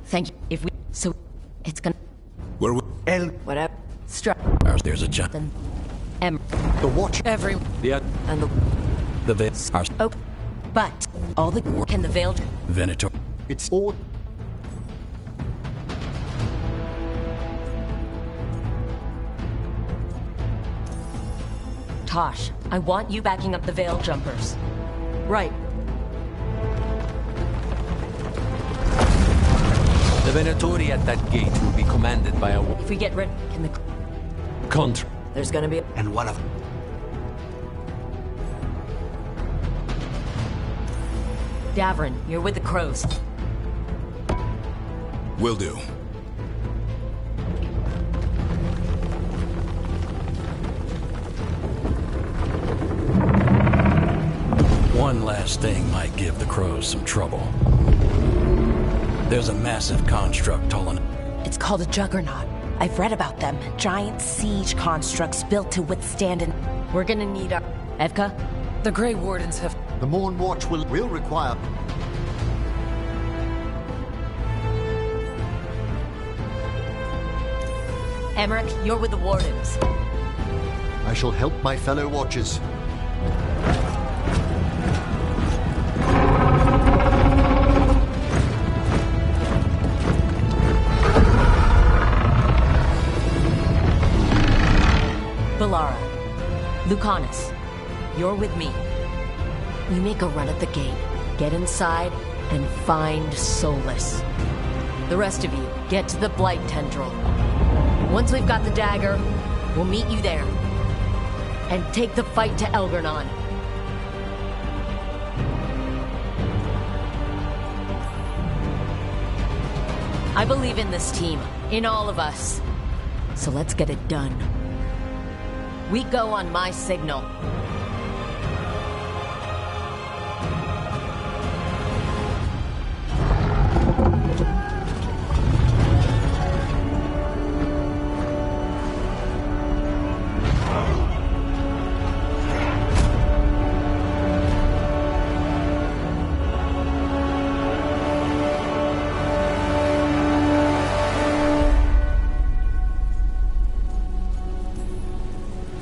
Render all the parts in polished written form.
Thank you. If we... So... It's gonna... Where we... El... Whatever. Struck. There's a jump. Then... M... The watch. Every... Yeah. And The Veils are... Oh. But... All the... Can the Veiled... Venator. It's all... Tosh, I want you backing up the Veil Jumpers. Right. The Venatori at that gate will be commanded by a If we get rid... Can the... contra. There's gonna be... And one of them. Davrin, you're with the Crows. Will do. One last thing might give the Crows some trouble. There's a massive construct tall enough. It's called a Juggernaut. I've read about them. Giant siege constructs built to withstand an... We're gonna need our... Evka? The Grey Wardens have... The Morn Watch will require... Emmerich, you're with the Wardens. I shall help my fellow Watchers. Balara. Lucanus. You're with me. We make a run at the gate, get inside, and find Solus. The rest of you, get to the Blight Tendril. Once we've got the dagger, we'll meet you there. And take the fight to Elgernon. I believe in this team, in all of us. So let's get it done. We go on my signal.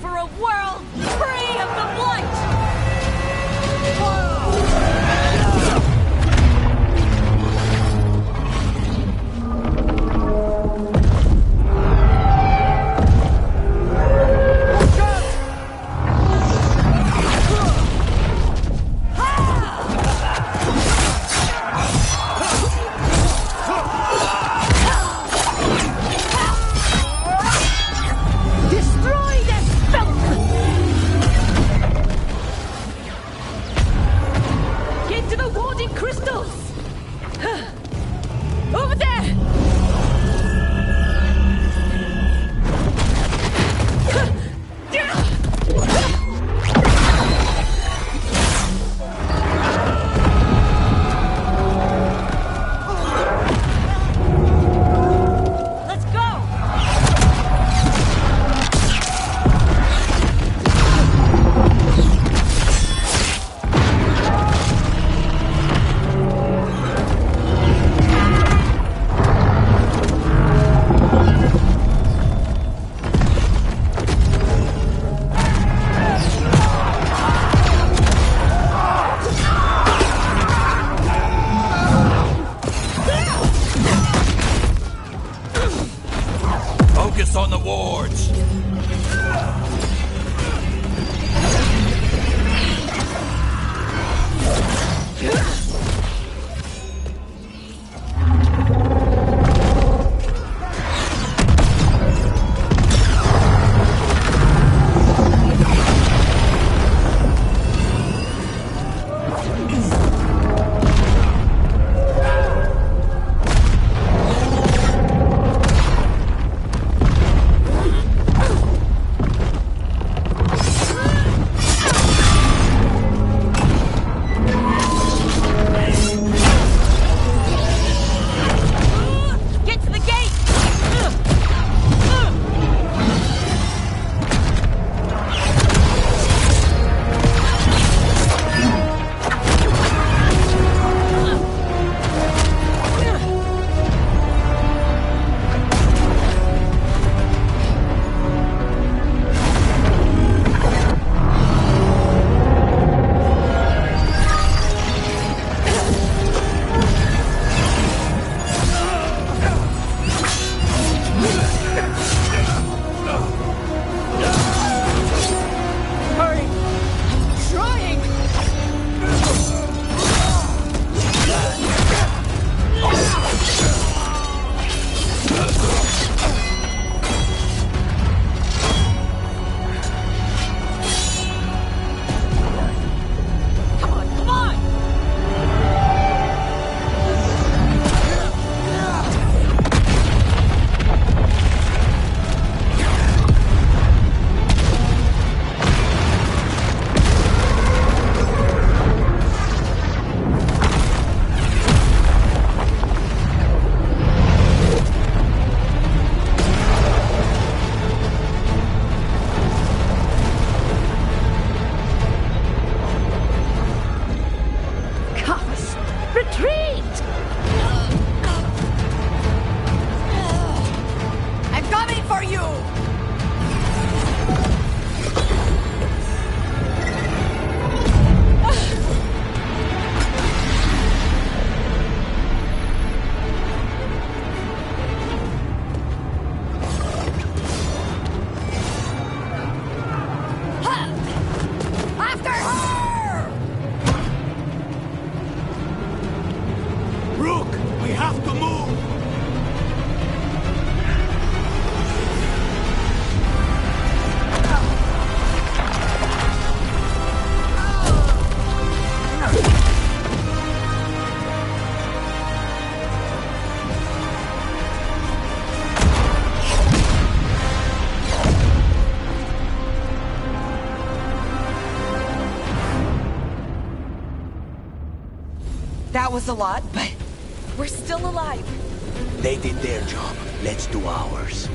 For a world free of the That was a lot, but we're still alive. They did their job. Let's do ours.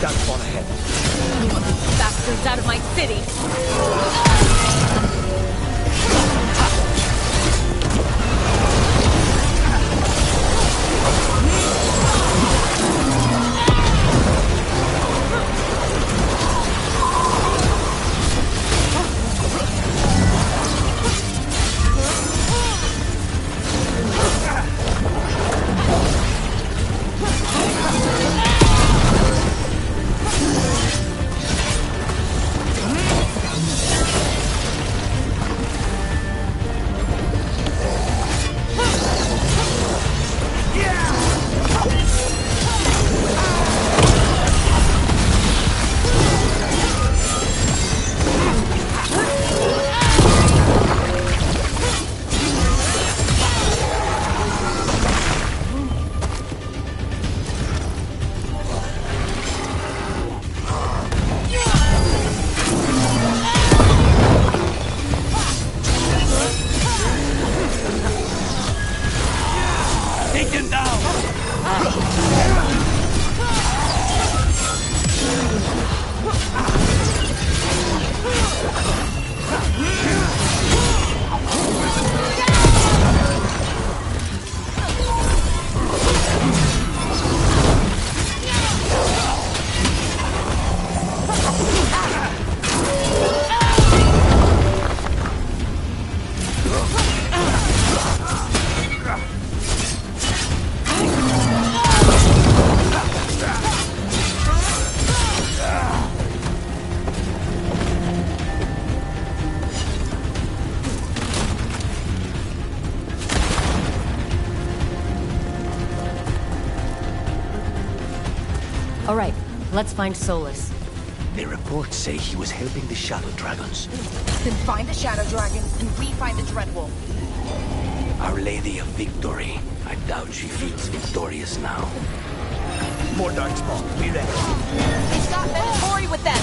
That's on ahead. You want these bastards out of my city! All right, let's find Solus. The reports say he was helping the Shadow Dragons. Then find the Shadow Dragon, and we find the Dreadwolf. Our Lady of Victory. I doubt she feels victorious now. More Darkspawn. Be ready. They've got Mentori with them!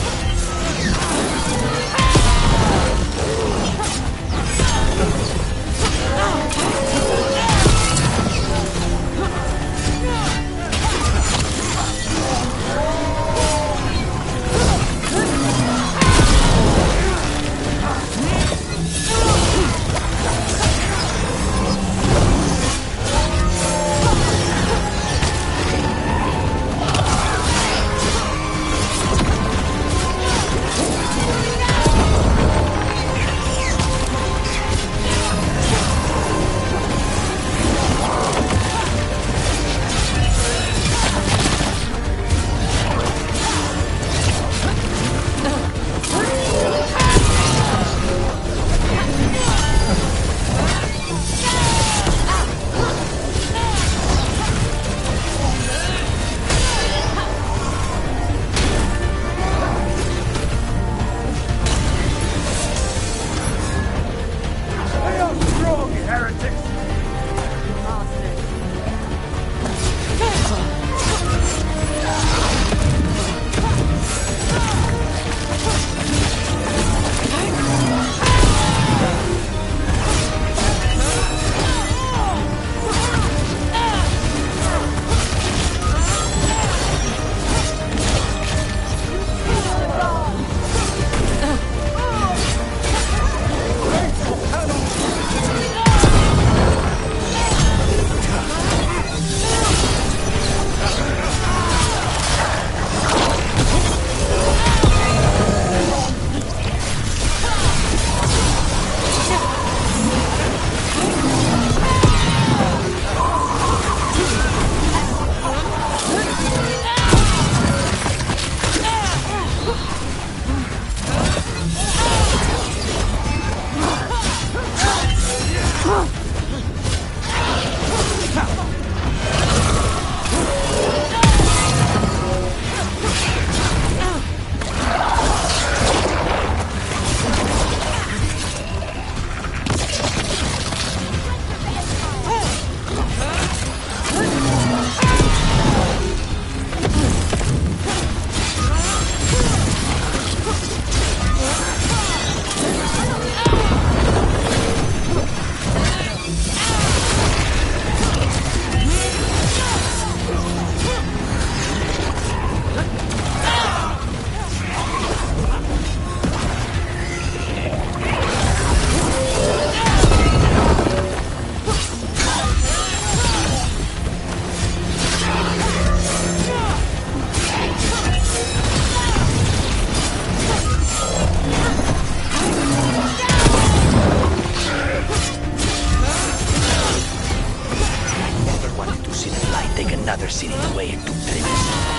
Another sin in the way it took Travis.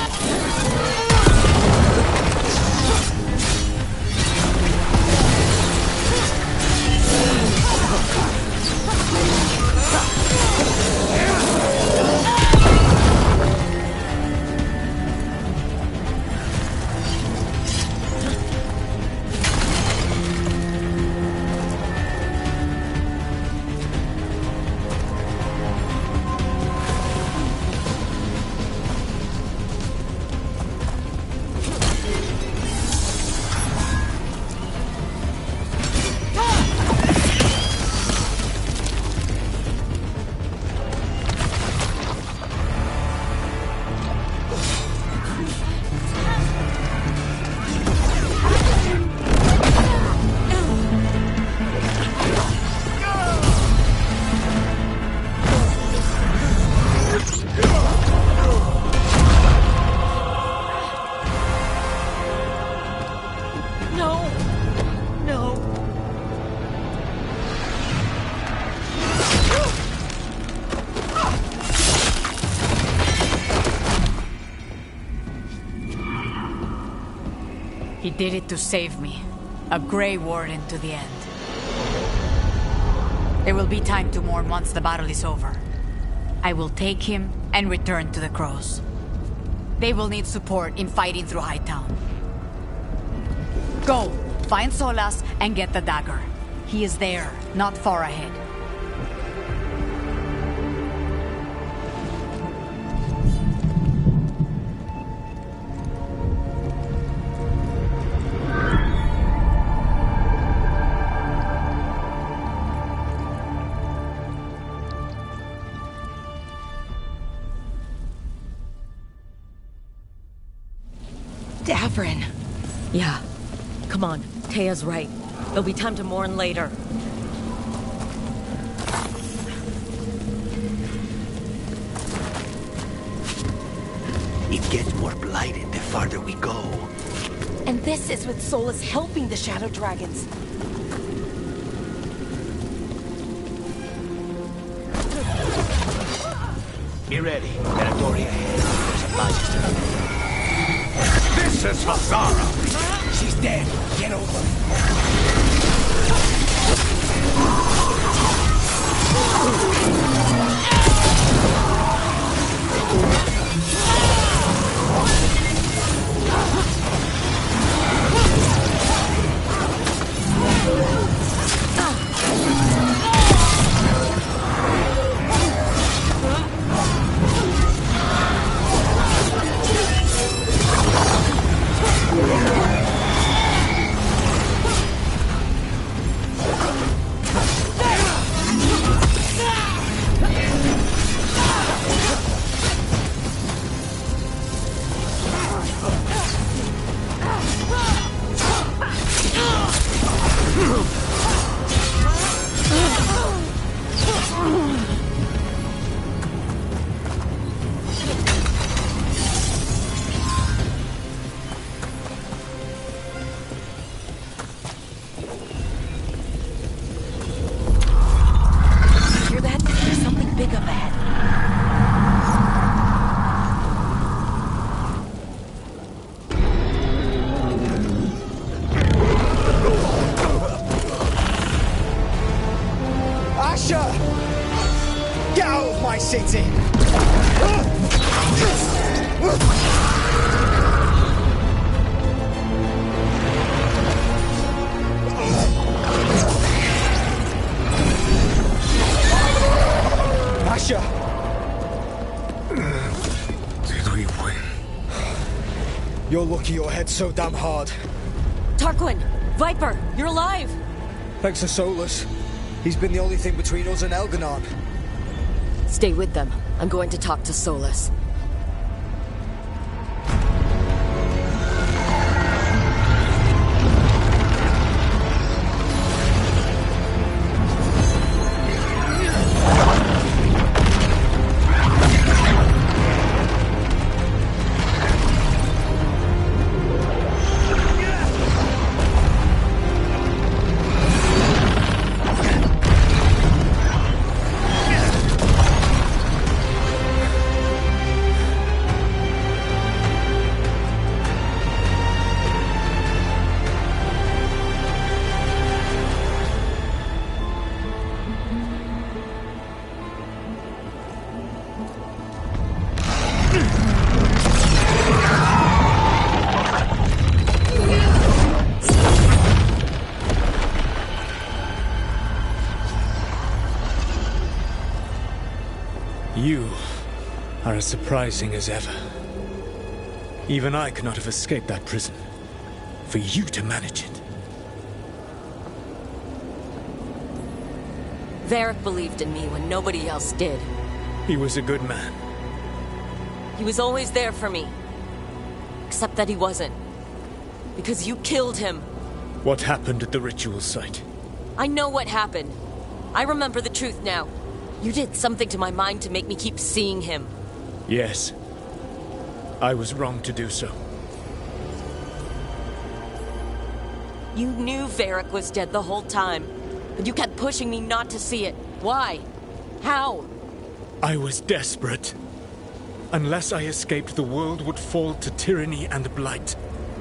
He did it to save me. A Grey Warden to the end. There will be time to mourn once the battle is over. I will take him and return to the Crows. They will need support in fighting through Hightown. Go! Find Solas and get the dagger. He is there, not far ahead. Davrin. Yeah. Come on. Taya's right. There'll be time to mourn later. It gets more blighted the farther we go. And this is with Solus helping the Shadow Dragons. Be ready. Territory ahead. There's a magister. This is Hazara! She's dead. Get over. Get out of my city! Asher! Did we win? You're lucky your head's so damn hard. Tarquin! Viper! You're alive! Thanks to Solus. He's been the only thing between us and Elganon. Stay with them. I'm going to talk to Solus. You are as surprising as ever. Even I could not have escaped that prison. For you to manage it. Varric believed in me when nobody else did. He was a good man. He was always there for me. Except that he wasn't. Because you killed him. What happened at the ritual site? I know what happened. I remember the truth now. You did something to my mind to make me keep seeing him. Yes. I was wrong to do so. You knew Varric was dead the whole time, but you kept pushing me not to see it. Why? How? I was desperate. Unless I escaped, the world would fall to tyranny and blight.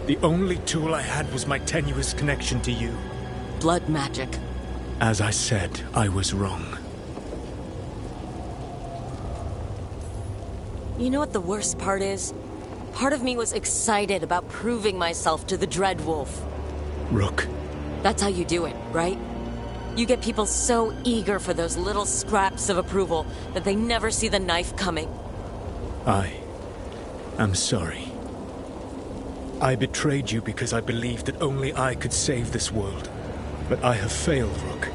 The only tool I had was my tenuous connection to you. Blood magic. As I said, I was wrong. You know what the worst part is? Part of me was excited about proving myself to the Dread Wolf. Rook. That's how you do it, right? You get people so eager for those little scraps of approval that they never see the knife coming. I am sorry. I betrayed you because I believed that only I could save this world. But I have failed, Rook.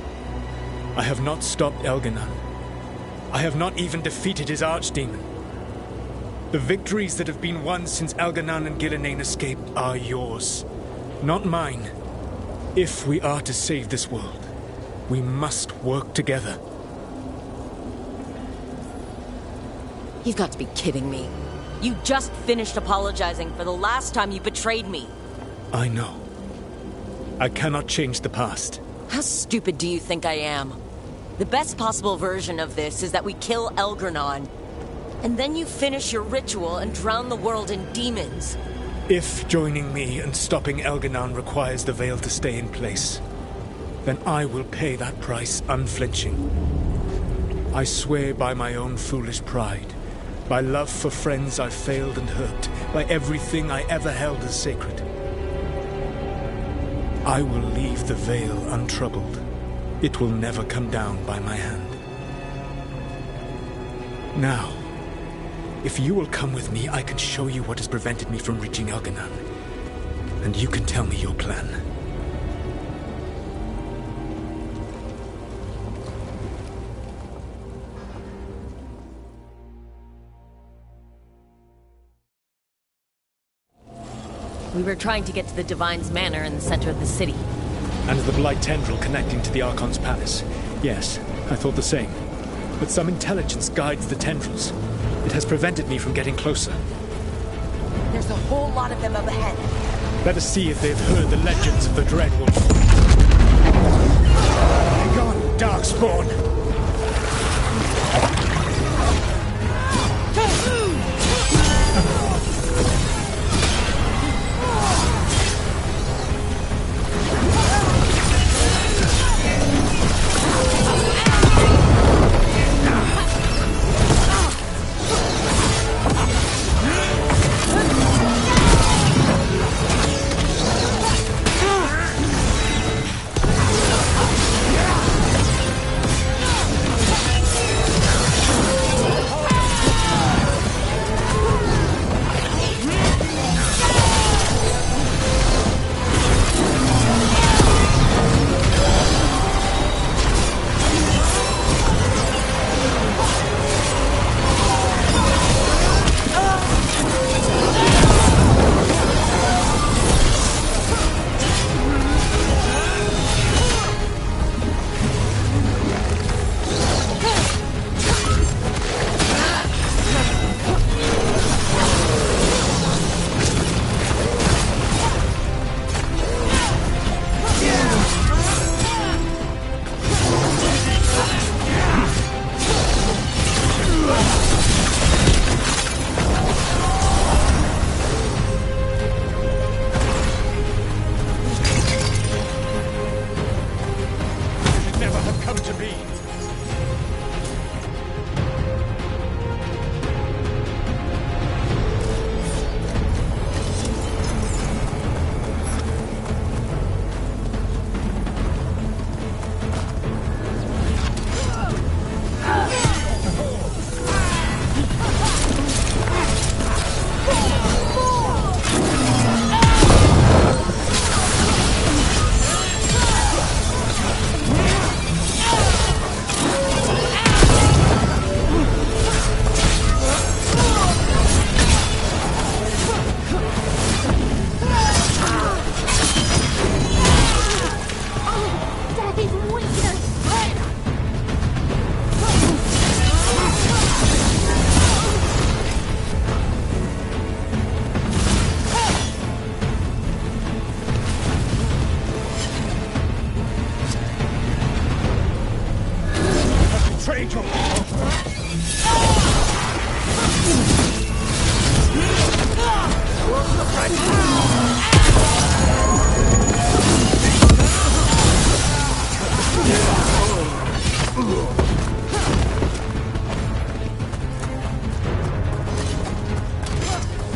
I have not stopped Elganon. I have not even defeated his archdemon. The victories that have been won since Elganon and Gillenane escaped are yours, not mine. If we are to save this world, we must work together. You've got to be kidding me. You just finished apologizing for the last time you betrayed me. I know. I cannot change the past. How stupid do you think I am? The best possible version of this is that we kill Elgranon. And then you finish your ritual and drown the world in demons. If joining me and stopping Elganon requires the veil to stay in place, then I will pay that price unflinching. I swear by my own foolish pride, by love for friends I failed and hurt, by everything I ever held as sacred. I will leave the veil untroubled. It will never come down by my hand. Now, if you will come with me, I can show you what has prevented me from reaching Elganon. And you can tell me your plan. We were trying to get to the Divine's Manor in the center of the city. And the Blight tendril connecting to the Archon's palace. Yes, I thought the same. But some intelligence guides the tendrils. It has prevented me from getting closer. There's a whole lot of them up ahead. Let us see if they've heard the legends of the Dread Wolf. Begone, Darkspawn!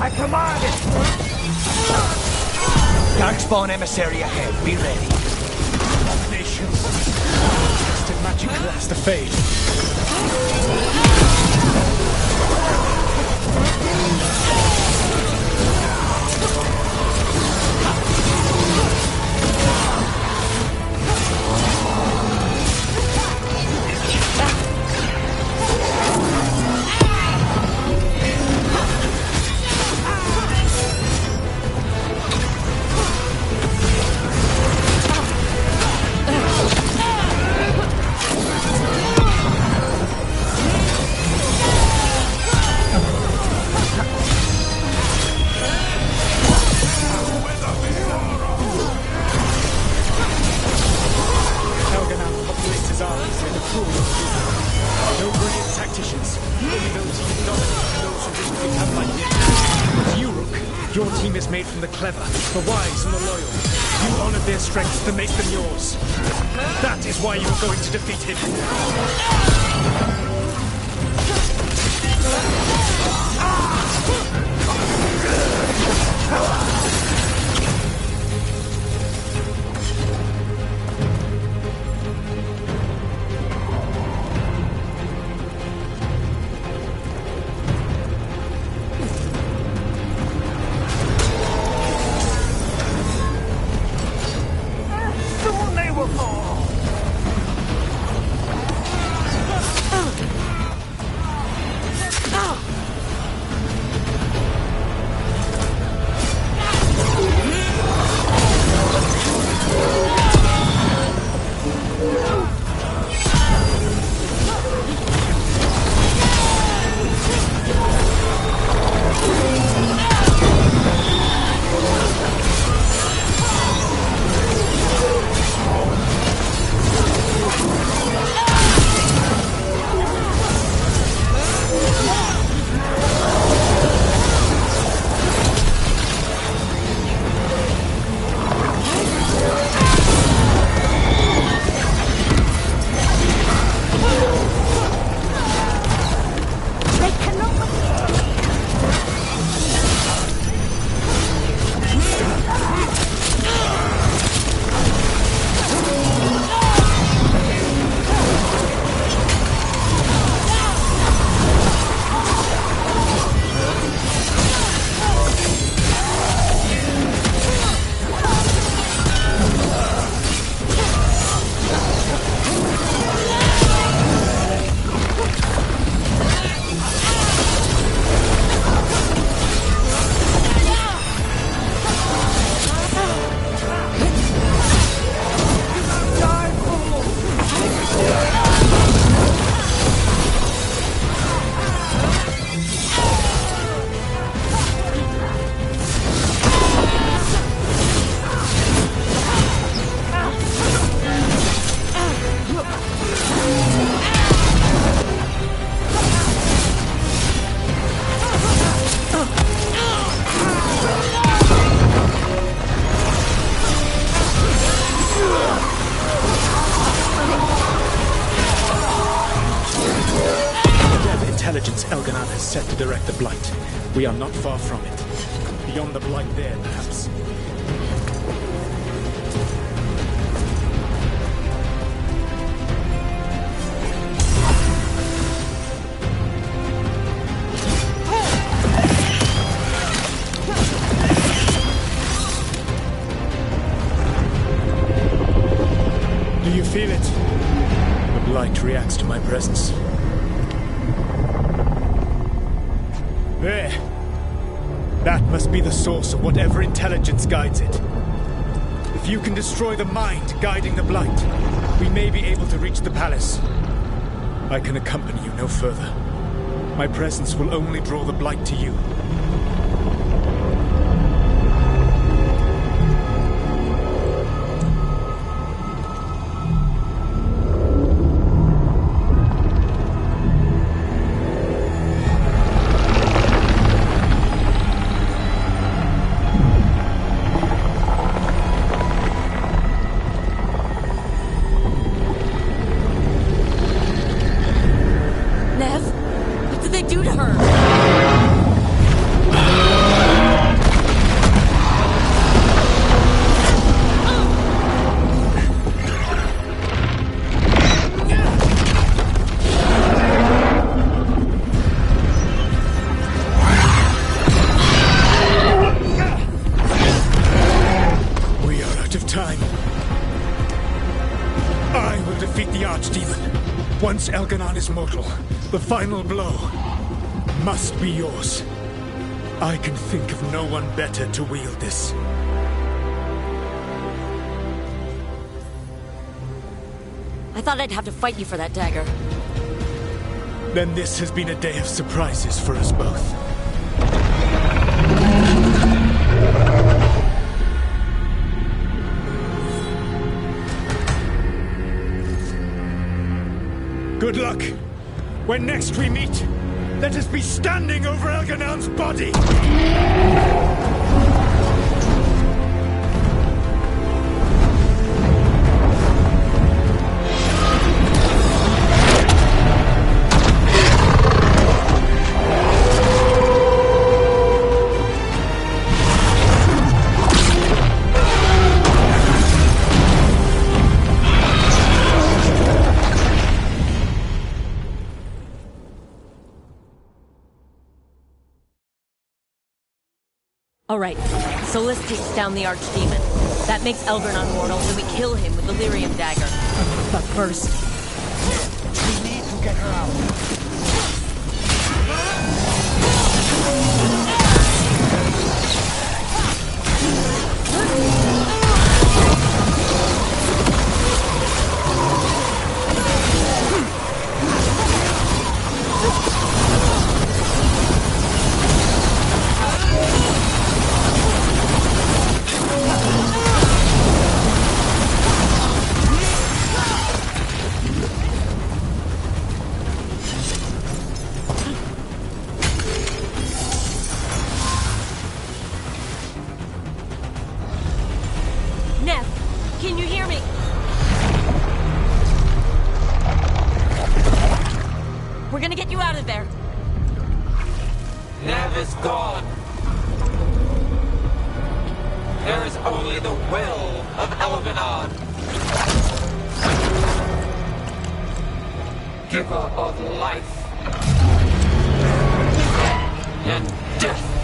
I command it! Darkspawn emissary ahead. Be ready. Abominations. Tested magic glass to fade. The wise and the loyal. You honored their strengths to make them yours. That is why you are going to defeat him. Set to direct the Blight. We are not far from it. Beyond the Blight there, perhaps. Do you feel it? The Blight reacts to my presence. There. That must be the source of whatever intelligence guides it. If you can destroy the mind guiding the Blight, we may be able to reach the palace. I can accompany you no further. My presence will only draw the Blight to you. What did they do to her? Since Elganon is mortal, the final blow must be yours. I can think of no one better to wield this. I thought I'd have to fight you for that dagger. Then this has been a day of surprises for us both. Good luck. When next we meet, let us be standing over Elganon's body! All right, Solus takes down the Archdemon. That makes Elgarnon mortal, so we kill him with the Lyrium dagger. But first... We need to get her out. Can you hear me? We're gonna get you out of there. Nev is gone. There is only the will of Elganon. Giver of life and death.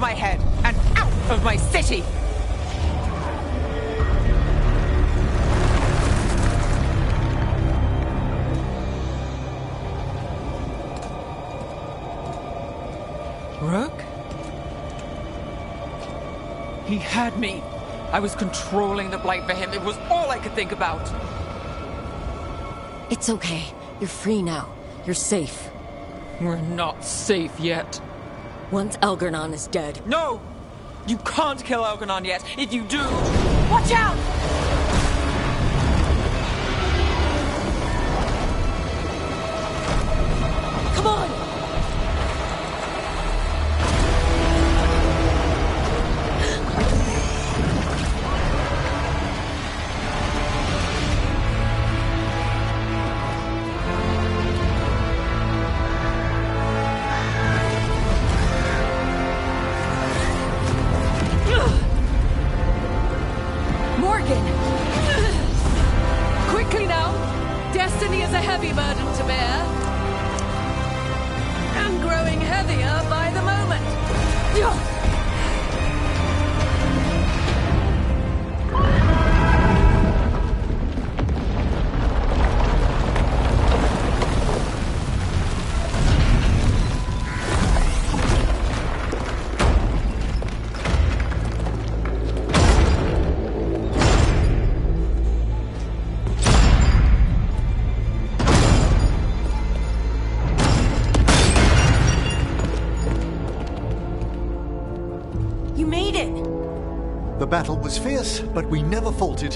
my head and out of my city! Rook? He had me. I was controlling the Blight for him. It was all I could think about. It's okay. You're free now. You're safe. We're not safe yet. Once Elgarnon is dead... No! You can't kill Elgarnon yet. If you do... Watch out! Come on! Quickly now! Destiny is a heavy burden to bear. And growing heavier by the moment. The battle was fierce, but we never faltered.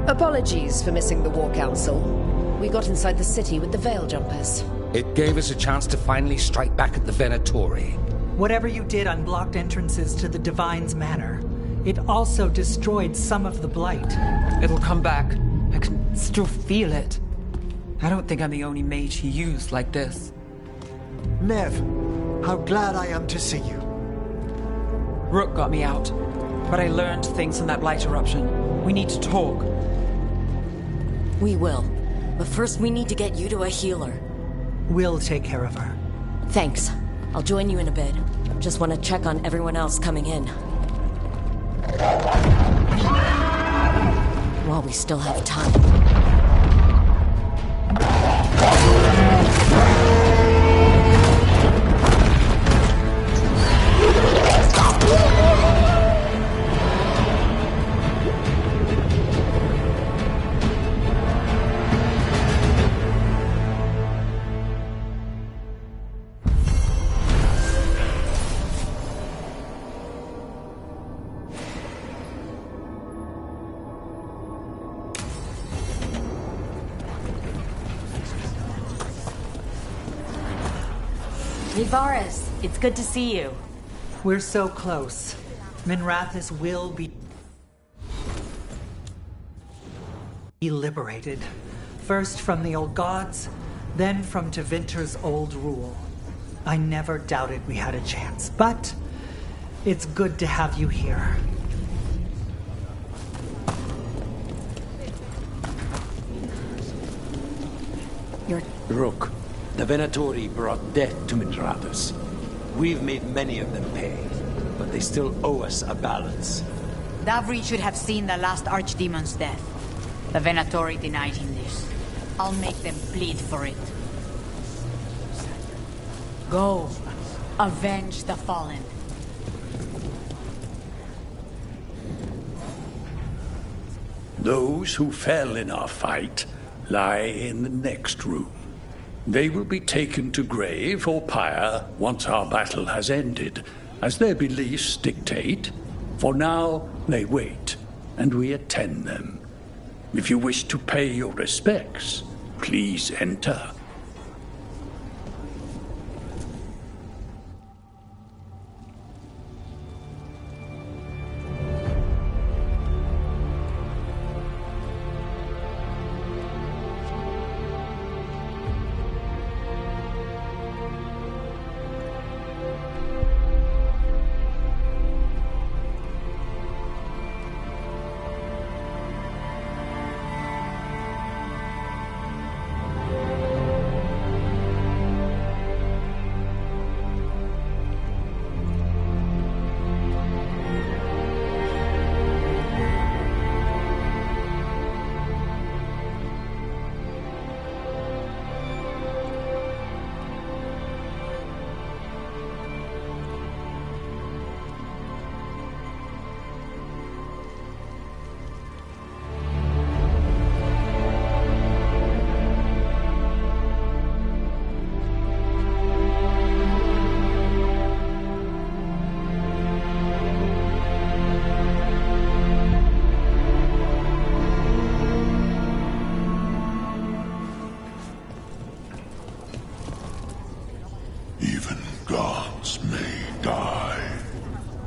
Apologies for missing the War Council. We got inside the city with the Veil Jumpers. It gave us a chance to finally strike back at the Venatori. Whatever you did unblocked entrances to the Divine's Manor. It also destroyed some of the Blight. It'll come back. I can still feel it. I don't think I'm the only mage he used like this. Nev, how glad I am to see you. Rook got me out, but I learned things from that Blight eruption. We need to talk. We will. But first we need to get you to a healer. We'll take care of her. Thanks. I'll join you in a bit. Just want to check on everyone else coming in. While we still have time. Nivaris, it's good to see you. We're so close. Minrathis will be liberated. First from the old gods, then from Tevinter's old rule. I never doubted we had a chance, but it's good to have you here. Rook, the Venatori brought death to Minrathis. We've made many of them pay, but they still owe us a balance. Davri should have seen the last Archdemon's death. The Venatori denied him this. I'll make them bleed for it. Go. Avenge the fallen. Those who fell in our fight lie in the next room. They will be taken to grave or pyre once our battle has ended, as their beliefs dictate. For now, they wait, and we attend them. If you wish to pay your respects, please enter.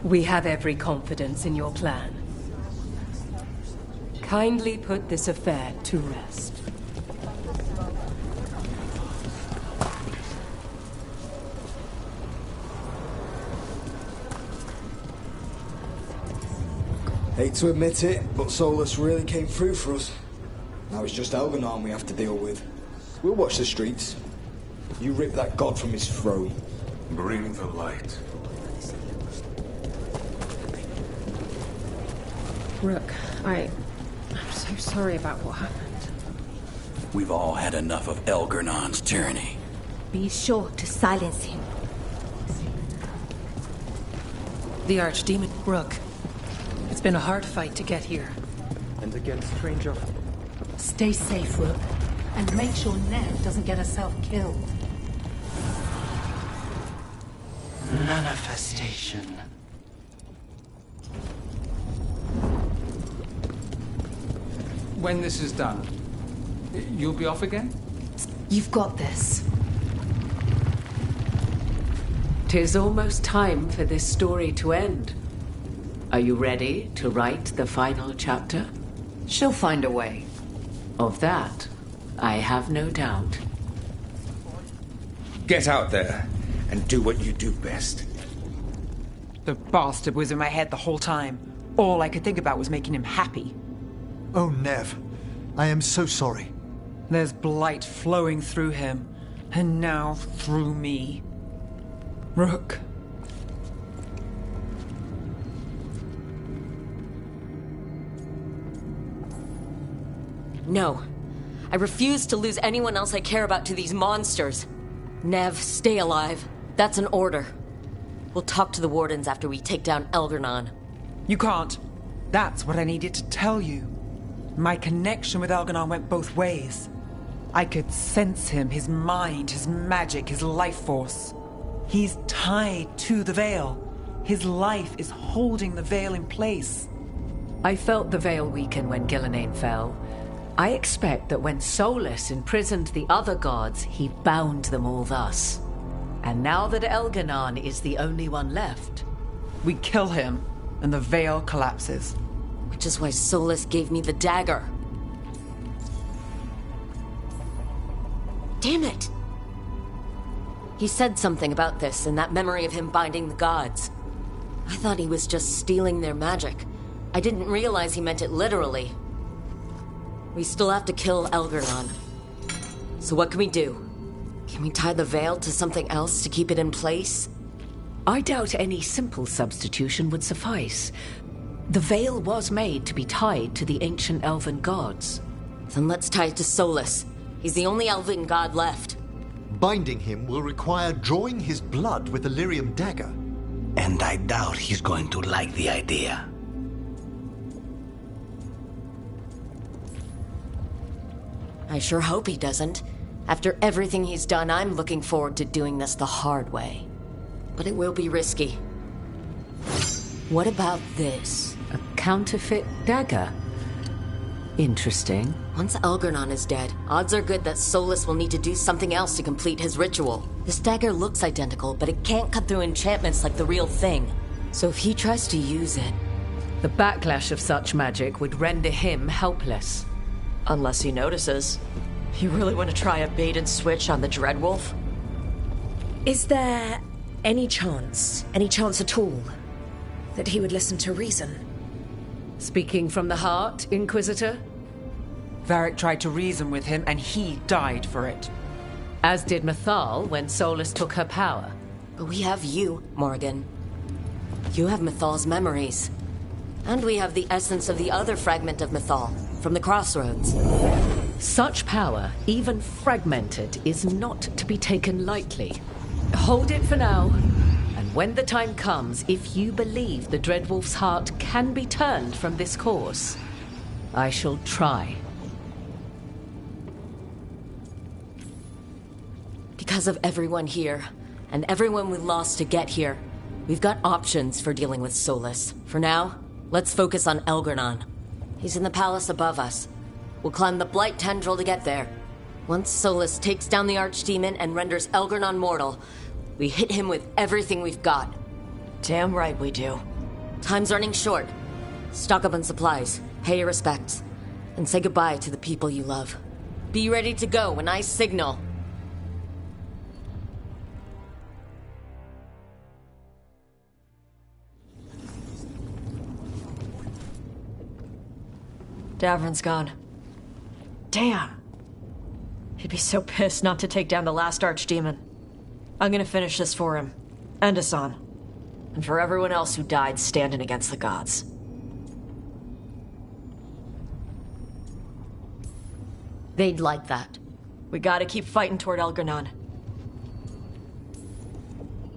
We have every confidence in your plan. Kindly put this affair to rest. Hate to admit it, but Solus really came through for us. Now it's just Elganon we have to deal with. We'll watch the streets. You rip that god from his throne. Bring the light. Rook, I'm so sorry about what happened. We've all had enough of Elgernon's tyranny. Be sure to silence him. The Archdemon. Rook, it's been a hard fight to get here. And against stranger. Stay safe, Rook, and make sure Ned doesn't get herself killed. Manifestation. When this is done, you'll be off again? You've got this. 'Tis almost time for this story to end. Are you ready to write the final chapter? She'll find a way. Of that, I have no doubt. Get out there and do what you do best. The bastard was in my head the whole time. All I could think about was making him happy. Oh, Nev. I am so sorry. There's blight flowing through him, and now through me. Rook. No. I refuse to lose anyone else I care about to these monsters. Nev, stay alive. That's an order. We'll talk to the Wardens after we take down Elgarnon. You can't. That's what I needed to tell you. My connection with Elgarnon went both ways. I could sense him, his mind, his magic, his life force. He's tied to the Veil. His life is holding the Veil in place. I felt the Veil weaken when Gillenane fell. I expect that when Solus imprisoned the other gods, he bound them all thus. And now that Elgarnon is the only one left, we kill him, and the Veil collapses. Which is why Solus gave me the dagger. Damn it! He said something about this in that memory of him binding the gods. I thought he was just stealing their magic. I didn't realize he meant it literally. We still have to kill Elgarnon. So what can we do? Can we tie the Veil to something else to keep it in place? I doubt any simple substitution would suffice. The Veil was made to be tied to the ancient elven gods. Then let's tie it to Solus. He's the only elven god left. Binding him will require drawing his blood with the lyrium dagger. And I doubt he's going to like the idea. I sure hope he doesn't. After everything he's done, I'm looking forward to doing this the hard way. But it will be risky. What about this? A counterfeit dagger? Interesting. Once Elgarnon is dead, odds are good that Solus will need to do something else to complete his ritual. This dagger looks identical, but it can't cut through enchantments like the real thing. So if he tries to use it... The backlash of such magic would render him helpless. Unless he notices. You really want to try a bait and switch on the Dreadwolf? Is there any chance at all, that he would listen to reason? Speaking from the heart, Inquisitor? Varric tried to reason with him, and he died for it. As did Mythal when Solus took her power. But we have you, Morrigan. You have Mythal's memories. And we have the essence of the other fragment of Mythal, from the Crossroads. Such power, even fragmented, is not to be taken lightly. Hold it for now. And when the time comes, if you believe the Dreadwolf's heart can be turned from this course, I shall try. Because of everyone here, and everyone we lost to get here, we've got options for dealing with Solus. For now, let's focus on Elgarnon. He's in the palace above us. We'll climb the Blight Tendril to get there. Once Solus takes down the Archdemon and renders Elgarnon mortal, we hit him with everything we've got. Damn right we do. Time's running short. Stock up on supplies, pay your respects, and say goodbye to the people you love. Be ready to go when I signal. Davrin's gone. Damn. He'd be so pissed not to take down the last archdemon. I'm gonna finish this for him. And Hassan. And for everyone else who died standing against the gods. They'd like that. We gotta keep fighting toward Elgar'nan.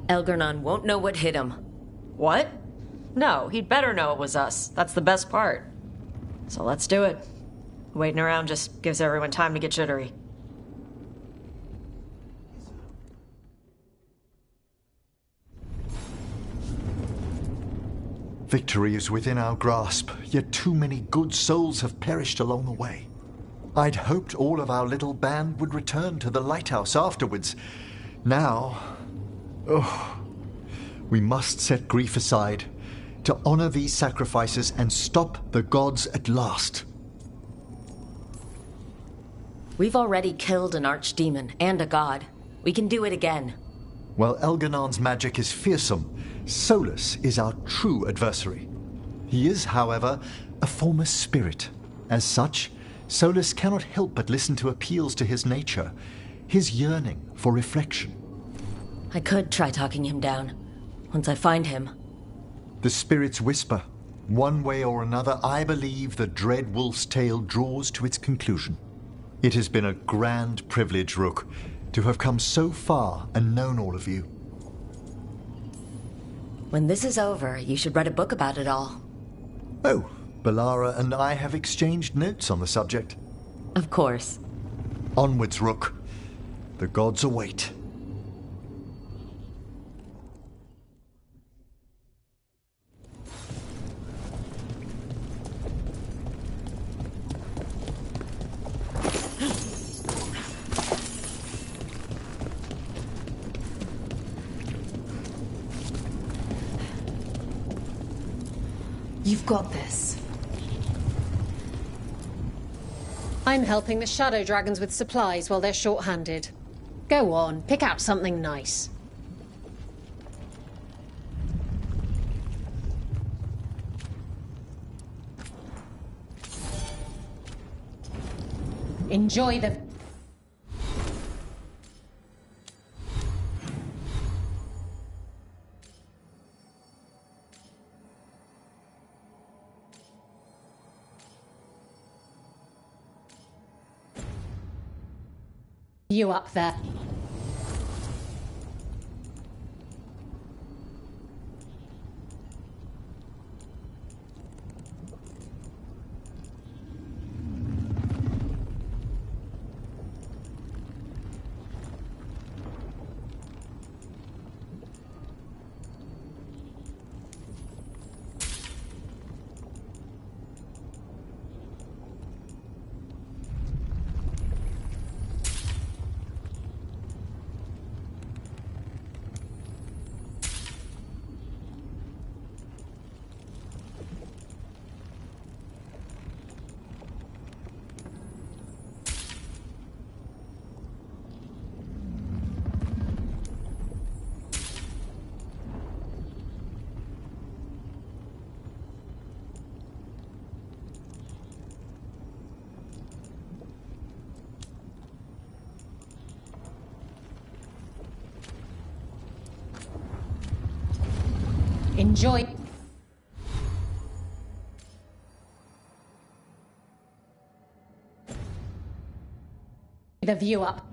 Elgar'nan won't know what hit him. What? No, he'd better know it was us. That's the best part. So let's do it. Waiting around just gives everyone time to get jittery. Victory is within our grasp, yet too many good souls have perished along the way. I'd hoped all of our little band would return to the lighthouse afterwards. Now... we must set grief aside to honor these sacrifices and stop the gods at last. We've already killed an archdemon and a god. We can do it again. While Elgar'nan's magic is fearsome, Solus is our true adversary. He is, however, a former spirit. As such, Solus cannot help but listen to appeals to his nature, his yearning for reflection. I could try talking him down, once I find him. The spirits whisper. One way or another, I believe the dread wolf's tale draws to its conclusion. It has been a grand privilege, Rook, to have come so far and known all of you. When this is over, you should write a book about it all. Oh, Balara and I have exchanged notes on the subject. Of course. Onwards, Rook. The gods await. You've got this. I'm helping the Shadow Dragons with supplies while they're short-handed. Go on, pick out something nice. Enjoy the... You up there. Enjoy. The view up.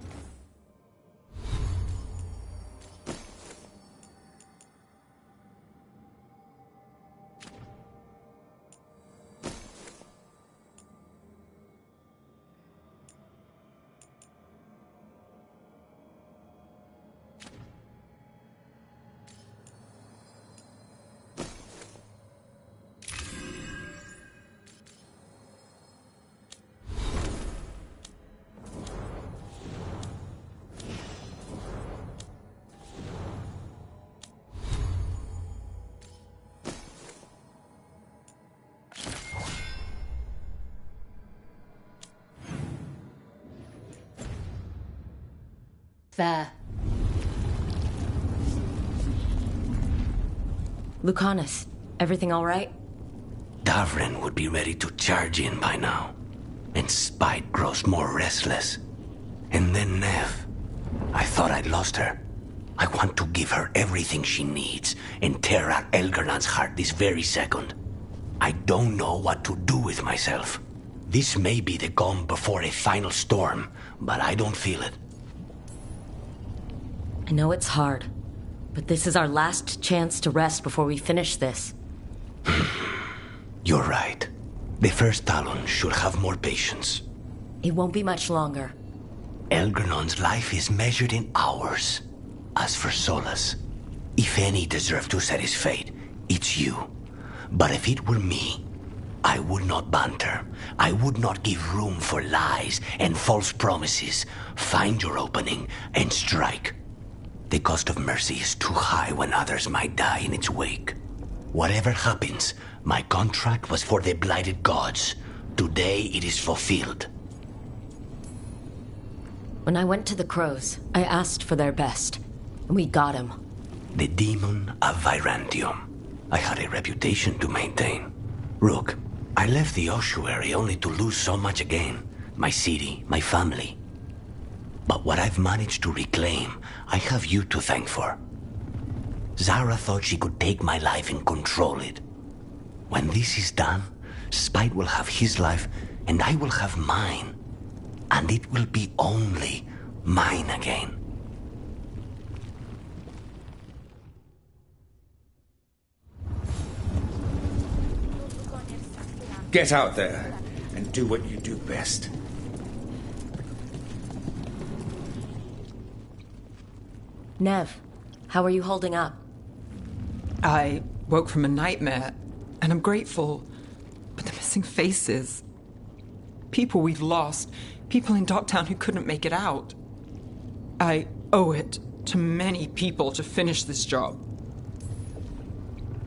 There. Lucanus, everything all right? Davrin would be ready to charge in by now. And Spite grows more restless. And then Nev. I thought I'd lost her. I want to give her everything she needs and tear out Elgernon's heart this very second. I don't know what to do with myself. This may be the calm before a final storm, but I don't feel it. I know it's hard, but this is our last chance to rest before we finish this. You're right. The first Talon should have more patience. It won't be much longer. Elgernon's life is measured in hours. As for Solus, if any deserve to set his fate, it's you. But if it were me, I would not banter. I would not give room for lies and false promises. Find your opening and strike. The cost of mercy is too high when others might die in its wake. Whatever happens, my contract was for the blighted gods. Today it is fulfilled. When I went to the Crows, I asked for their best. And we got him. The demon of Virantium. I had a reputation to maintain. Rook, I left the ossuary only to lose so much again. My city, my family. But what I've managed to reclaim, I have you to thank for. Zara thought she could take my life and control it. When this is done, Spite will have his life, and I will have mine. And it will be only mine again. Get out there and do what you do best. Nev, how are you holding up? I woke from a nightmare, and I'm grateful. But the missing faces... people we've lost, people in Docktown who couldn't make it out. I owe it to many people to finish this job.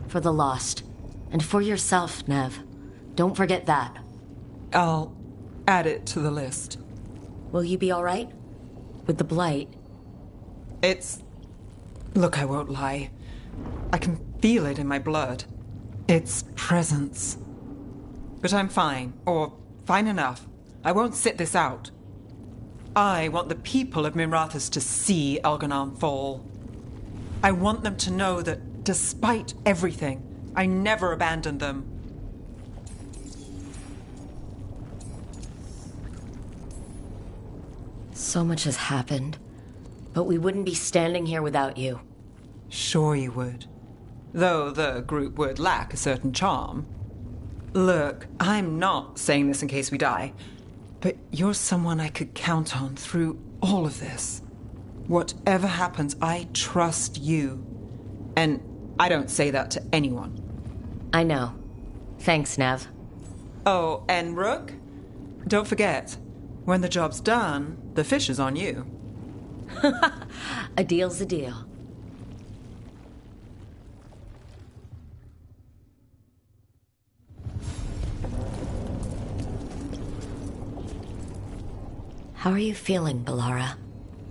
For the lost. And for yourself, Nev. Don't forget that. I'll add it to the list. Will you be all right? With the blight? Look, I won't lie. I can feel it in my blood. Its presence. But I'm fine, or fine enough. I won't sit this out. I want the people of Minrathous to see Elganon fall. I want them to know that, despite everything, I never abandoned them. So much has happened, but we wouldn't be standing here without you. Sure you would. Though the group would lack a certain charm. Look, I'm not saying this in case we die, but you're someone I could count on through all of this. Whatever happens, I trust you. And I don't say that to anyone. I know. Thanks, Nev. Oh, and Rook? Don't forget, when the job's done, the fish is on you. A deal's a deal. How are you feeling, Balara?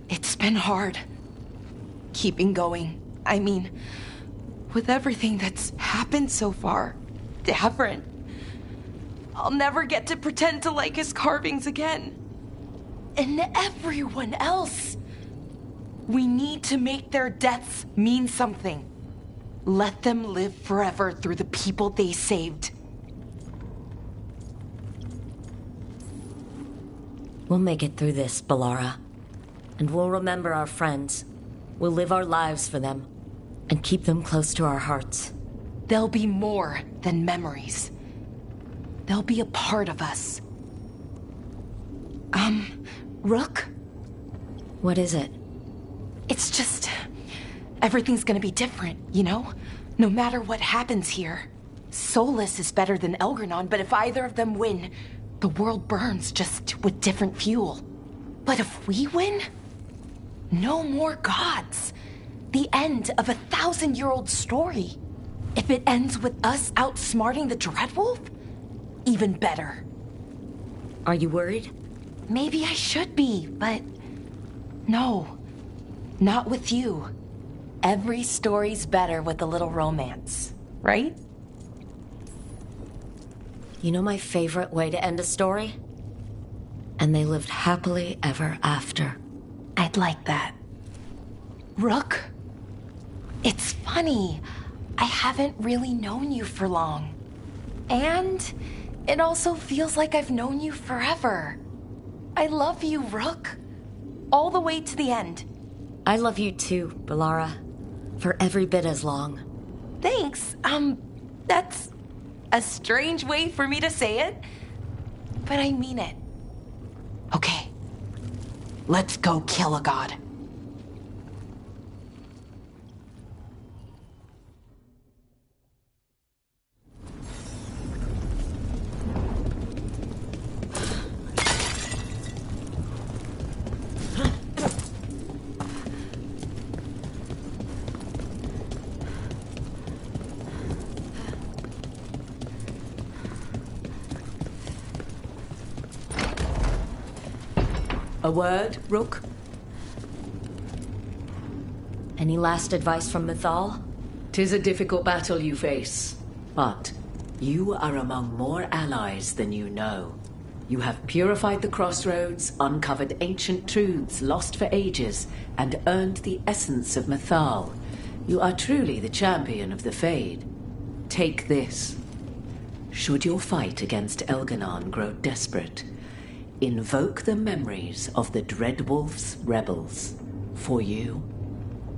It's been hard. Keeping going. I mean, with everything that's happened so far. Davrin. I'll never get to pretend to like his carvings again. And everyone else. We need to make their deaths mean something. Let them live forever through the people they saved. We'll make it through this, Balara. And we'll remember our friends. We'll live our lives for them. And keep them close to our hearts. They'll be more than memories. They'll be a part of us. Rook? What is it? It's just... everything's gonna be different, you know? No matter what happens here. Solus is better than Elganon, but if either of them win, the world burns, just with different fuel. But if we win... no more gods. The end of a 1,000-year-old story. If it ends with us outsmarting the Dreadwolf, even better. Are you worried? Maybe I should be, but... no. Not with you. Every story's better with a little romance, right? You know my favorite way to end a story? And they lived happily ever after. I'd like that. Rook, it's funny. I haven't really known you for long. And it also feels like I've known you forever. I love you, Rook. All the way to the end. I love you too, Bellara. For every bit as long. Thanks. That's a strange way for me to say it, but I mean it. Okay, let's go kill a god. A word, Rook? Any last advice from Mythal? 'Tis a difficult battle you face, but you are among more allies than you know. You have purified the crossroads, uncovered ancient truths lost for ages, and earned the essence of Mythal. You are truly the champion of the Fade. Take this. Should your fight against Elganon grow desperate, invoke the memories of the Dreadwolf's rebels. For you,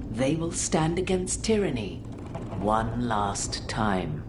they will stand against tyranny one last time.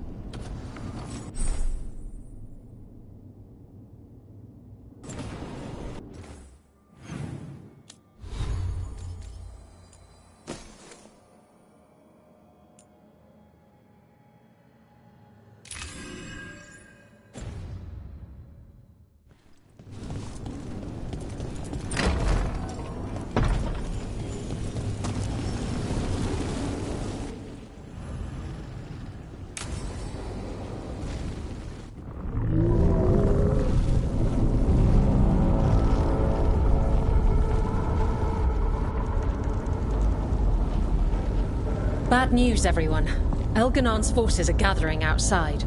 Bad news, everyone. Elganon's forces are gathering outside.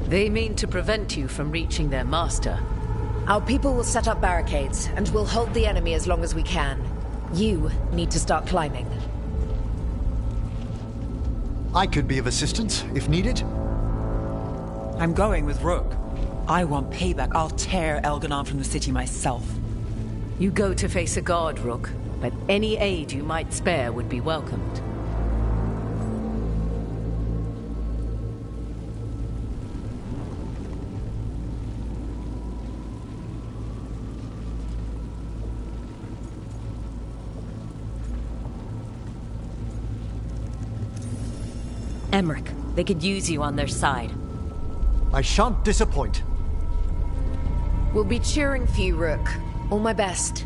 They mean to prevent you from reaching their master. Our people will set up barricades, and we'll hold the enemy as long as we can. You need to start climbing. I could be of assistance, if needed. I'm going with Rook. I want payback. I'll tear Elganon from the city myself. You go to face a god, Rook, but any aid you might spare would be welcomed. Emmerich, they could use you on their side. I shan't disappoint. We'll be cheering for you, Rook. All my best.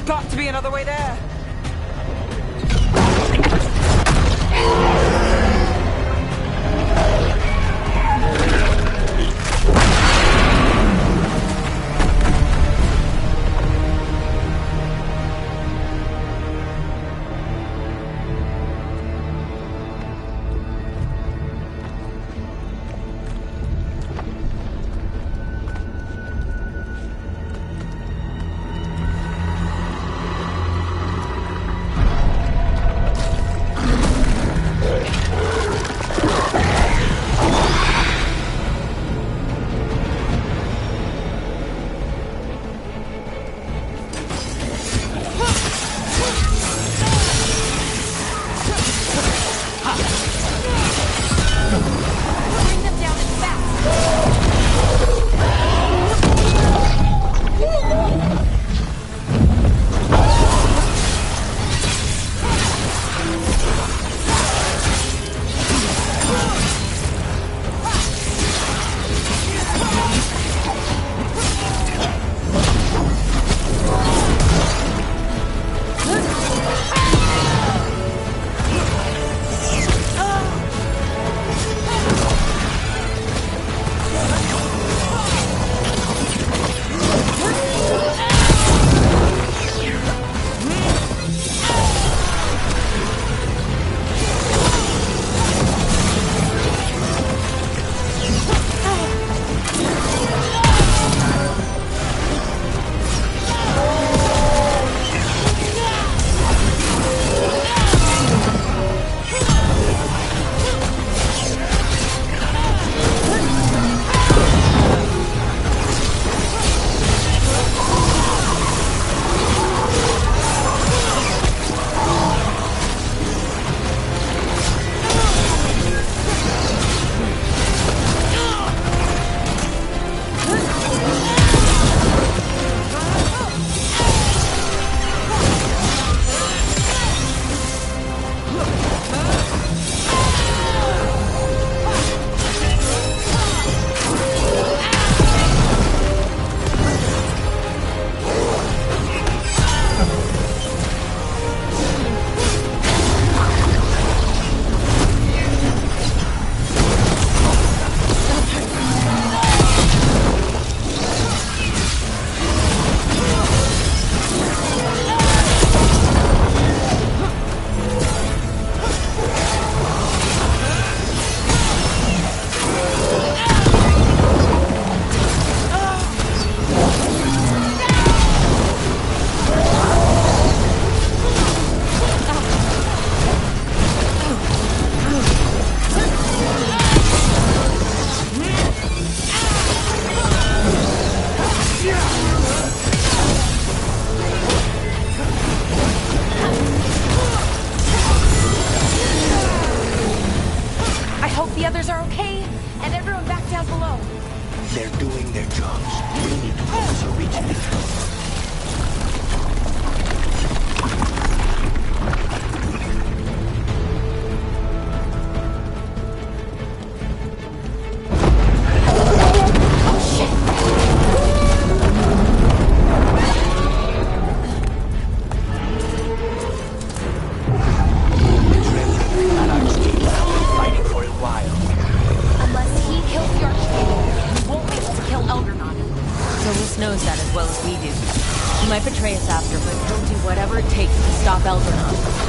got to be another way there. knows that as well as we do. He might betray us after, but he'll do whatever it takes to stop Eldernon.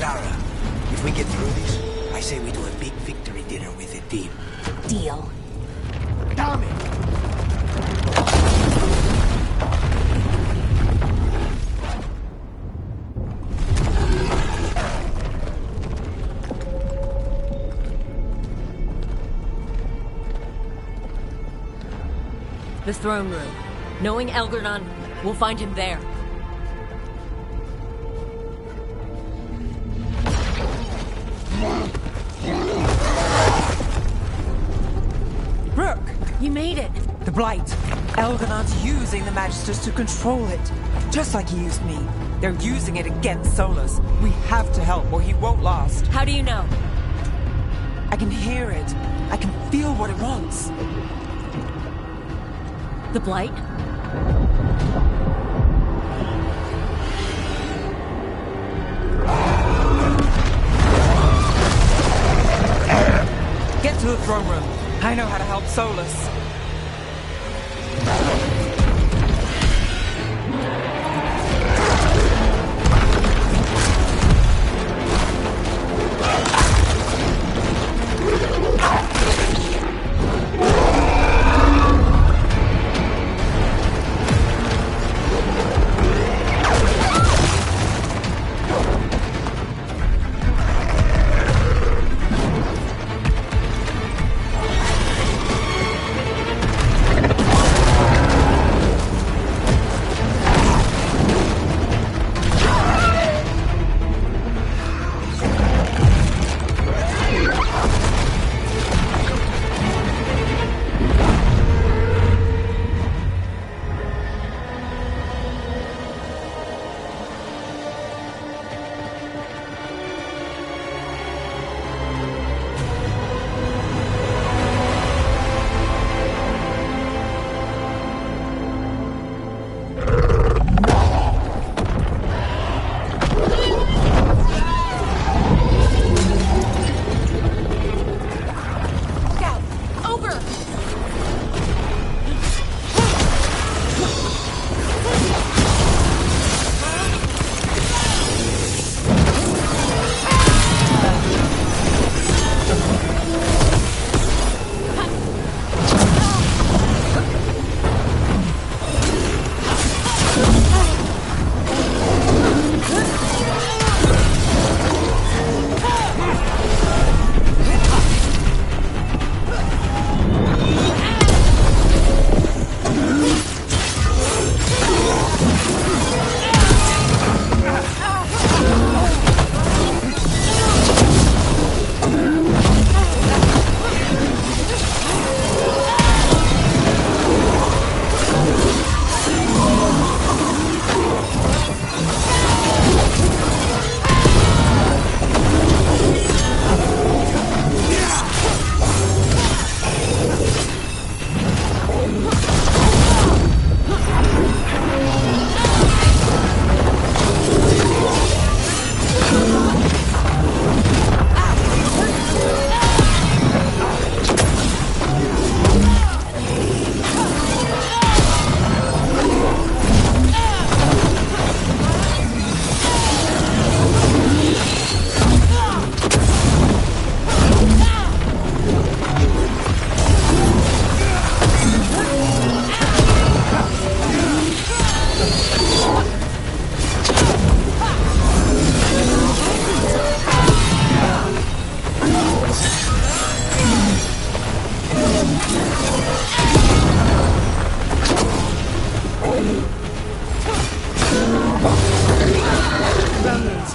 Lara, if we get through this, I say we do a big victory dinner with the team. Deal. Damn it! The throne room. Knowing Elgarnon, we'll find him there. Rook! You made it! The Blight. Elgarnon's using the Magisters to control it. Just like he used me. They're using it against Solus. We have to help or he won't last. How do you know? I can hear it. I can feel what it wants. The Blight? Get to the throne room. I know how to help Solus.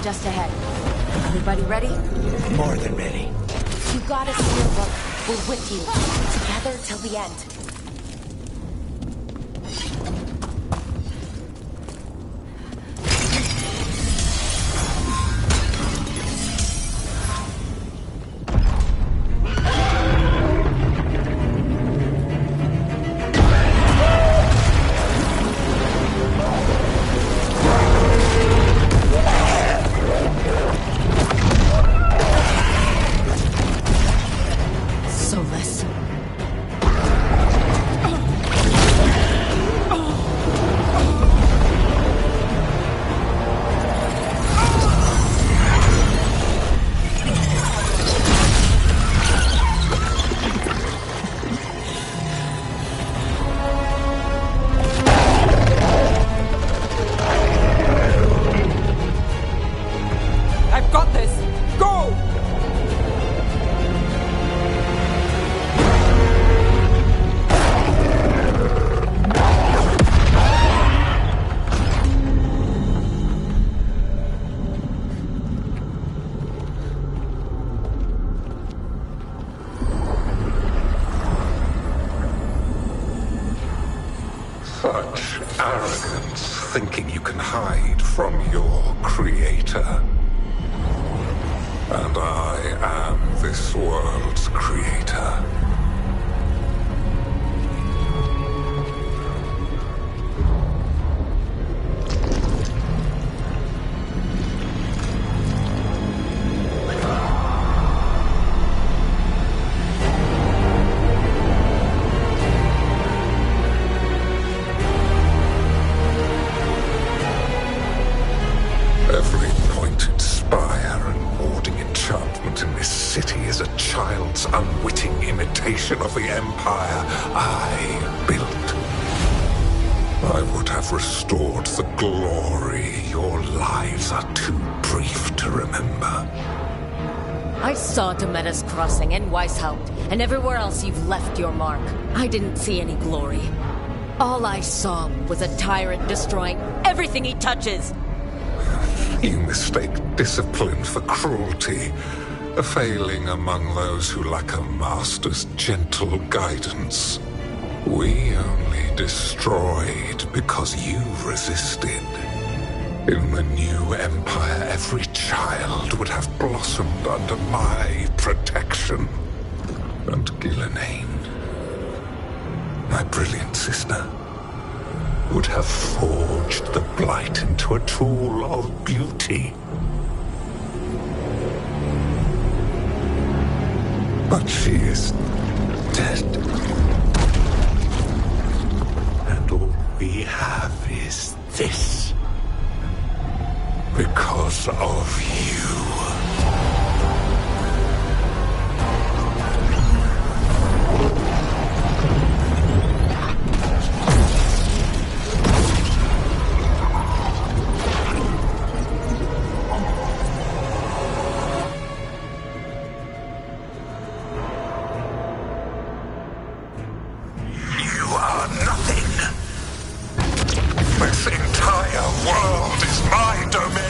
Just ahead. Everybody ready? More than ready. You got us here, Rook. We're with you. Together till the end. Solus. Such arrogance, thinking you can hide from your creator. And I am this world's creator. Every pointed spire and warding enchantment in this city is a child's unwitting imitation of the empire I built. I would have restored the glory. Your lives are too brief to remember. I saw Demeter's Crossing and Weishaupt, and everywhere else you've left your mark. I didn't see any glory. All I saw was a tyrant destroying everything he touches. You mistake discipline for cruelty, a failing among those who lack a master's gentle guidance. We only destroyed because you resisted. In the new empire, every child would have blossomed under my protection. And Gillenane, my brilliant sister, would have forged the blight into a tool of beauty. But she is dead. And all we have is this. Because of you. This entire world is my domain!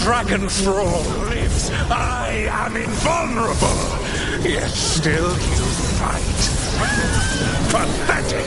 dragon thrall lives. I am invulnerable. Yet still you fight. Pathetic.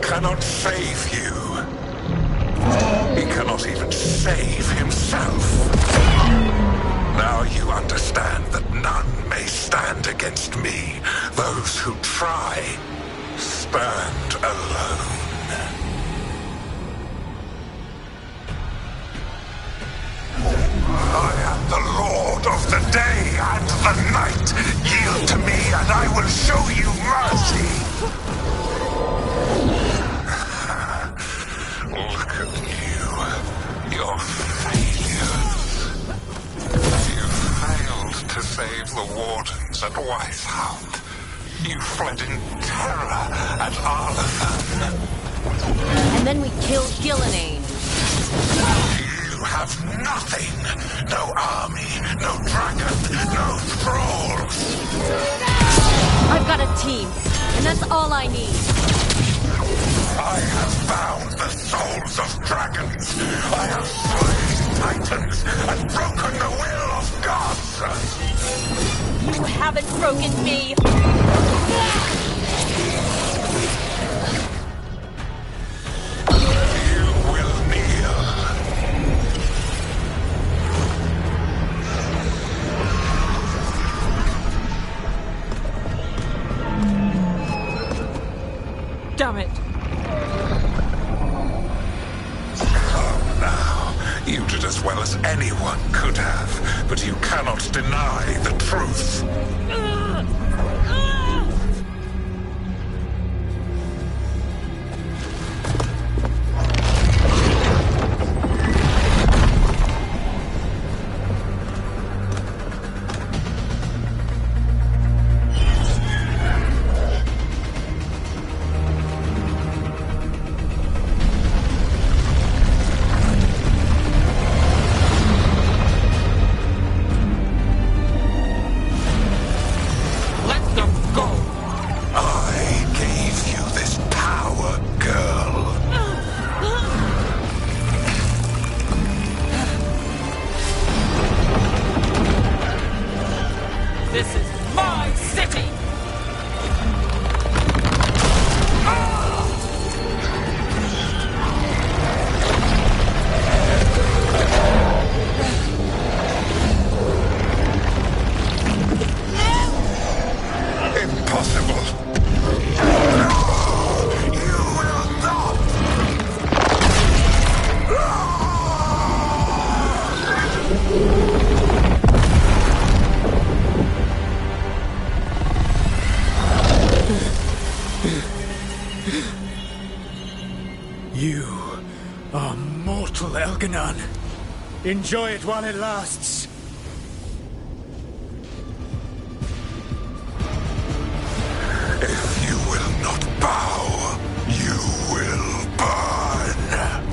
Cannot save you. He cannot even save himself. Now you understand that none may stand against me. Those who try stand alone. I am the Lord of the day and the night. Yield to me and I will show you mercy. Look at you. Your failures. You failed to save the wardens at Weisshaupt. You fled in terror at Arlathan. And then we killed Gillenane. You have nothing. No army, no dragon, no thralls. I've got a team, and that's all I need. I have bound the souls of dragons. I have slain titans and broken the will of gods. You haven't broken me. You will kneel. Damn it. You did as well as anyone could have, but you cannot deny the truth. Algernon. Enjoy it while it lasts. If you will not bow, you will burn.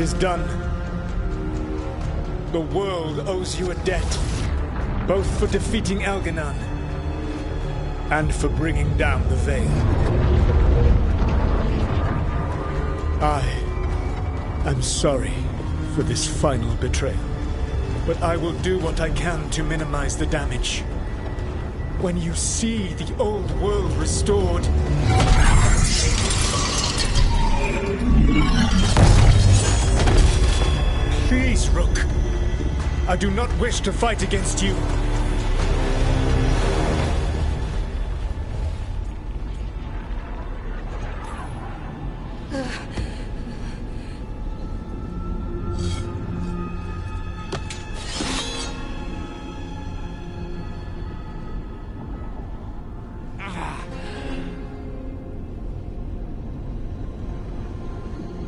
is done. The world owes you a debt, both for defeating Elganon and for bringing down the Veil. I am sorry for this final betrayal, but I will do what I can to minimize the damage. When you see the old world restored, please, Rook. I do not wish to fight against you.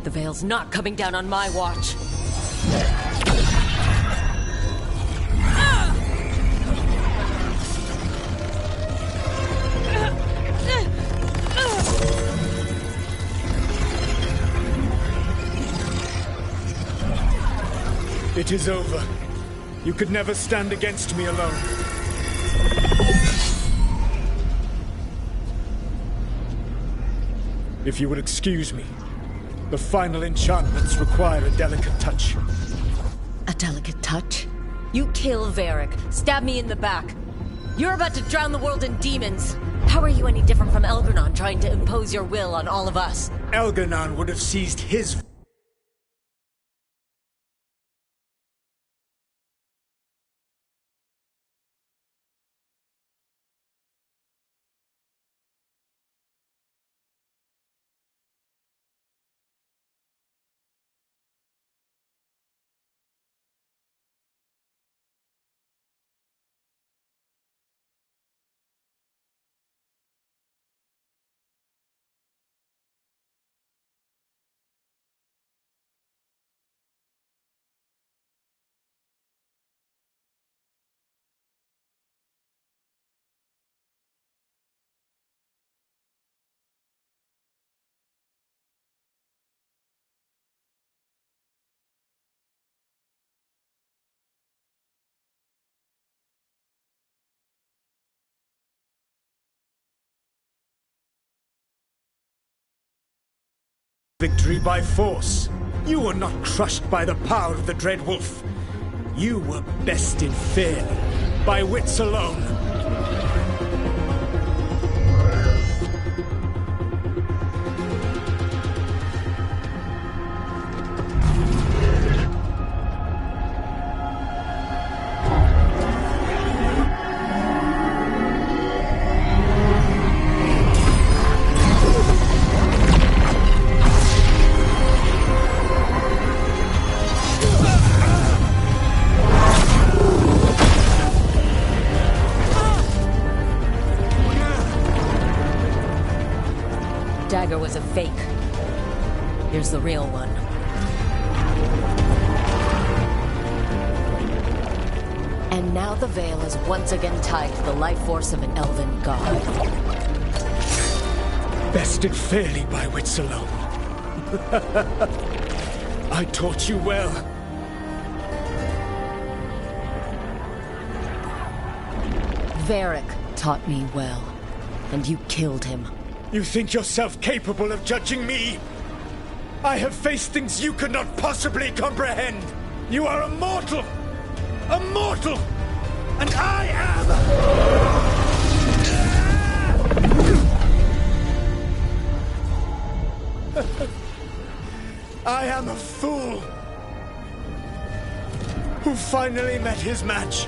The Veil's not coming down on my watch. It is over. You could never stand against me alone. If you will excuse me, the final enchantments require a delicate touch. A delicate touch? You kill Varric, stab me in the back. You're about to drown the world in demons. How are you any different from Elgarnon trying to impose your will on all of us? Elgarnon would have seized his... Victory by force. You were not crushed by the power of the Dread Wolf. You were bested fairly, by wits alone. Dagger was a fake. Here's the real one. And now the Veil is once again tied to the life force of an elven god. Bested fairly by wits alone. I taught you well. Varric taught me well, and you killed him. You think yourself capable of judging me? I have faced things you could not possibly comprehend. You are a mortal! A mortal! And I am... I am a fool who finally met his match.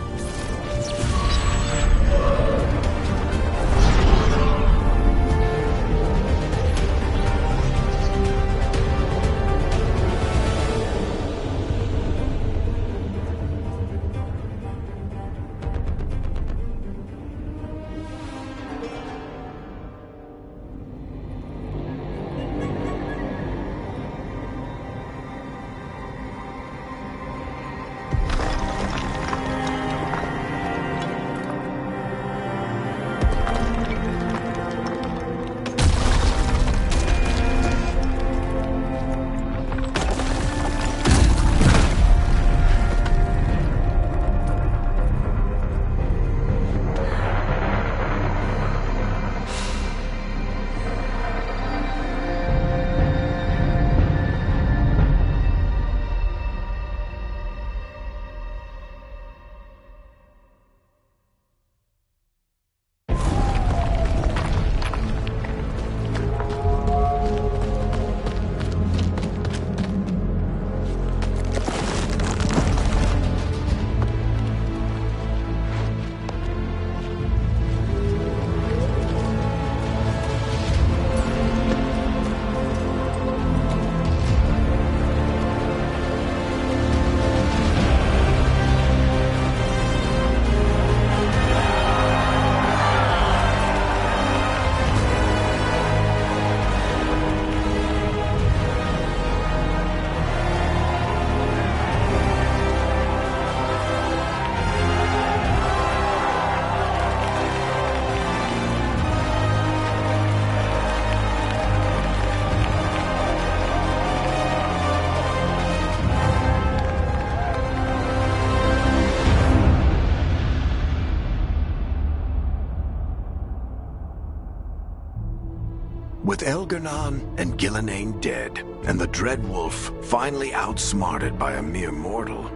With Elgar'nan and Gillenane dead, and the Dreadwolf finally outsmarted by a mere mortal,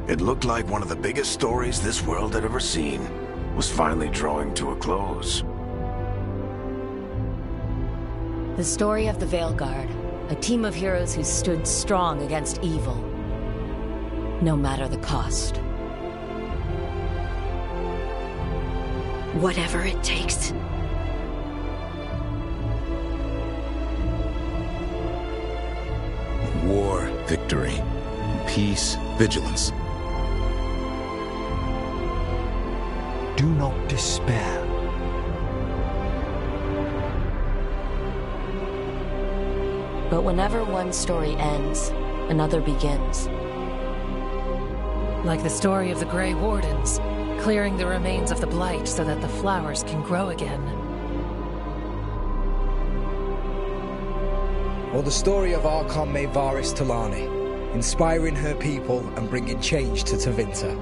it looked like one of the biggest stories this world had ever seen was finally drawing to a close. The story of the Veilguard, a team of heroes who stood strong against evil, no matter the cost. Whatever it takes. War, victory. Peace, vigilance. Do not despair. But whenever one story ends, another begins. Like the story of the Grey Wardens, clearing the remains of the Blight so that the flowers can grow again. Or the story of Archon Maevaris Talani, inspiring her people and bringing change to Tevinter.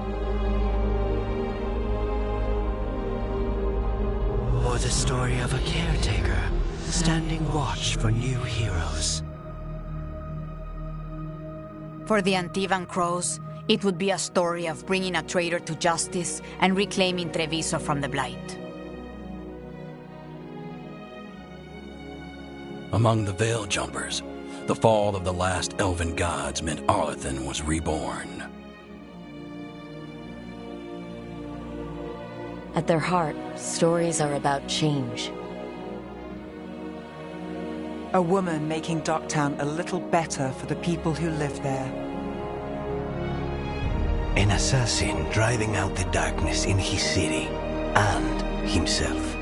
Or the story of a caretaker, standing watch for new heroes. For the Antivan Crows, it would be a story of bringing a traitor to justice and reclaiming Treviso from the Blight. Among the Veil Jumpers, the fall of the last elven gods meant Arlathan was reborn. At their heart, stories are about change. A woman making Docktown a little better for the people who live there. An assassin driving out the darkness in his city and himself.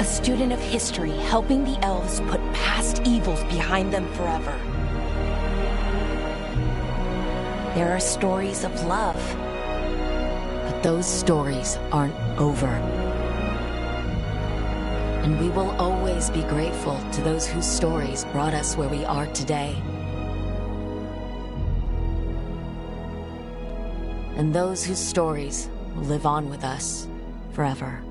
A student of history helping the elves put past evils behind them forever. There are stories of love. But those stories aren't over. And we will always be grateful to those whose stories brought us where we are today. And those whose stories will live on with us forever.